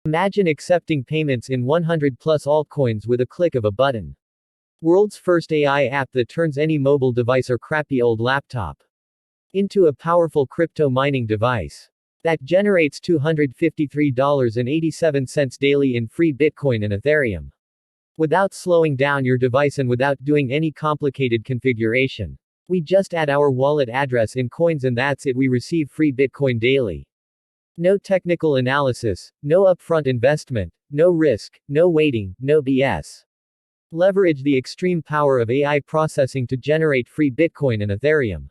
Imagine accepting payments in 100 plus altcoins with a click of a button. World's first AI app that turns any mobile device or crappy old laptop into a powerful crypto mining device that generates $253.87 daily in free Bitcoin and Ethereum, without slowing down your device and without doing any complicated configuration. We just add our wallet address in Coinz and that's it. We receive free Bitcoin daily. No technical analysis, no upfront investment, no risk, no waiting, no BS. Leverage the extreme power of AI processing to generate free Bitcoin and Ethereum.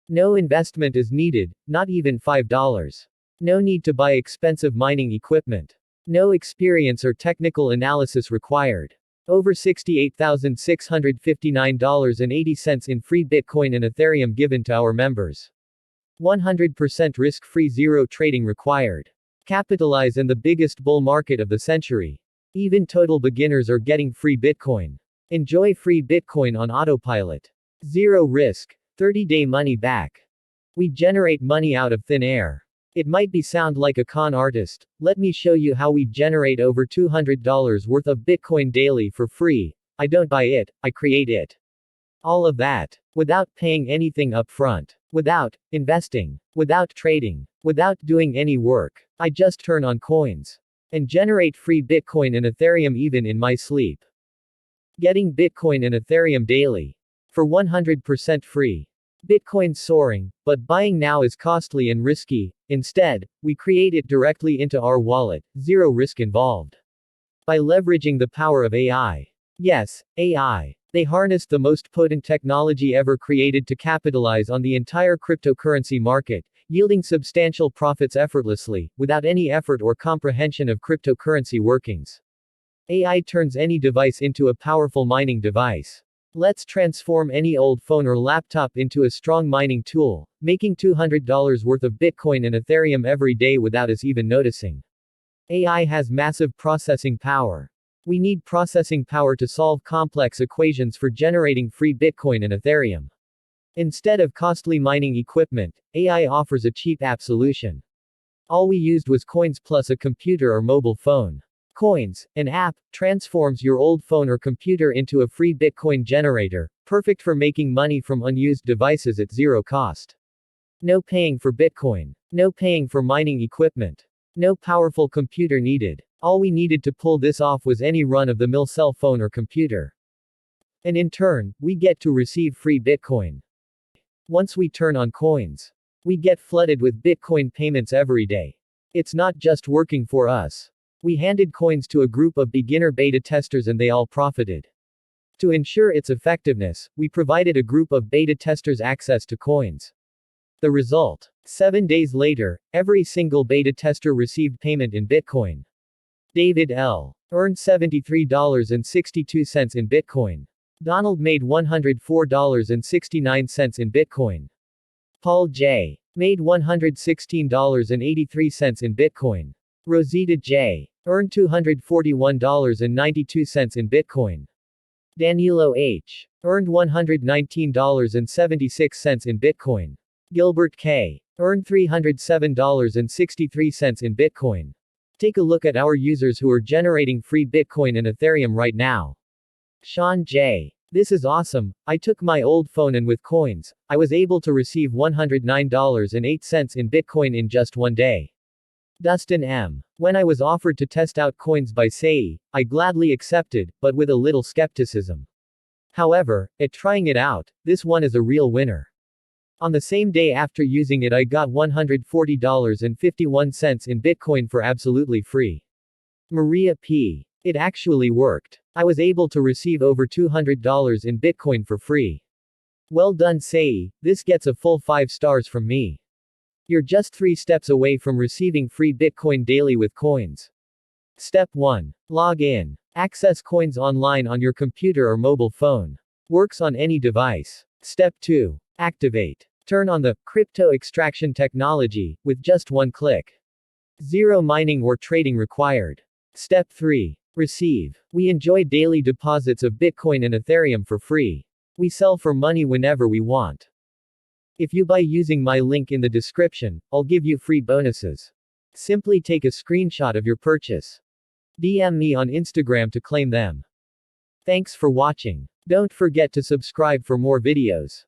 No investment is needed, not even $5. No need to buy expensive mining equipment. No experience or technical analysis required. Over $68,659.80 in free Bitcoin and Ethereum given to our members. 100% risk-free, zero trading required. Capitalize in the biggest bull market of the century. Even total beginners are getting free Bitcoin. Enjoy free Bitcoin on autopilot. Zero risk. 30-day money back. We generate money out of thin air. It might sound like a con artist. Let me show you how we generate over $200 worth of Bitcoin daily for free. I don't buy it, I create it. All of that, without paying anything up front, without investing, without trading, without doing any work. I just turn on Coinz and generate free Bitcoin and Ethereum even in my sleep. Getting Bitcoin and Ethereum daily for 100% free. Bitcoin soaring, but buying now is costly and risky. Instead, we create it directly into our wallet, zero risk involved. By leveraging the power of AI. Yes, AI. They harnessed the most potent technology ever created to capitalize on the entire cryptocurrency market, yielding substantial profits effortlessly, without any effort or comprehension of cryptocurrency workings. AI turns any device into a powerful mining device. Let's transform any old phone or laptop into a strong mining tool, making $200 worth of Bitcoin and Ethereum every day without us even noticing. AI has massive processing power. We need processing power to solve complex equations for generating free Bitcoin and Ethereum. Instead of costly mining equipment, AI offers a cheap app solution. All we used was Coinz plus a computer or mobile phone. Coinz, an app, transforms your old phone or computer into a free Bitcoin generator, perfect for making money from unused devices at zero cost. No paying for Bitcoin. No paying for mining equipment. No powerful computer needed. All we needed to pull this off was any run-of-the-mill cell phone or computer. And in turn, we get to receive free Bitcoin. Once we turn on Coinz, we get flooded with Bitcoin payments every day. It's not just working for us. We handed Coinz to a group of beginner beta testers and they all profited. To ensure its effectiveness, we provided a group of beta testers access to Coinz. The result: 7 days later, every single beta tester received payment in Bitcoin. David L. earned $73.62 in Bitcoin. Donald made $104.69 in Bitcoin. Paul J. made $116.83 in Bitcoin. Rosita J. earned $241.92 in Bitcoin. Danilo H. earned $119.76 in Bitcoin. Gilbert K. earned $307.63 in Bitcoin. Take a look at our users who are generating free Bitcoin and Ethereum right now. Sean J. This is awesome. I took my old phone and with Coinz, I was able to receive $109.08 in Bitcoin in just one day. Dustin M. When I was offered to test out Coinz by Sei, I gladly accepted, but with a little skepticism. However, at trying it out, this one is a real winner. On the same day after using it, I got $140.51 in Bitcoin for absolutely free. Maria P. It actually worked. I was able to receive over $200 in Bitcoin for free. Well done, Sei. This gets a full 5 stars from me. You're just 3 steps away from receiving free Bitcoin daily with Coinz. Step 1. Log in. Access Coinz online on your computer or mobile phone. Works on any device. Step 2. Activate. Turn on the crypto extraction technology with just one click. Zero mining or trading required. Step 3. Receive. We enjoy daily deposits of Bitcoin and Ethereum for free. We sell for money whenever we want. If you buy using my link in the description, I'll give you free bonuses. Simply take a screenshot of your purchase. DM me on Instagram to claim them. Thanks for watching. Don't forget to subscribe for more videos.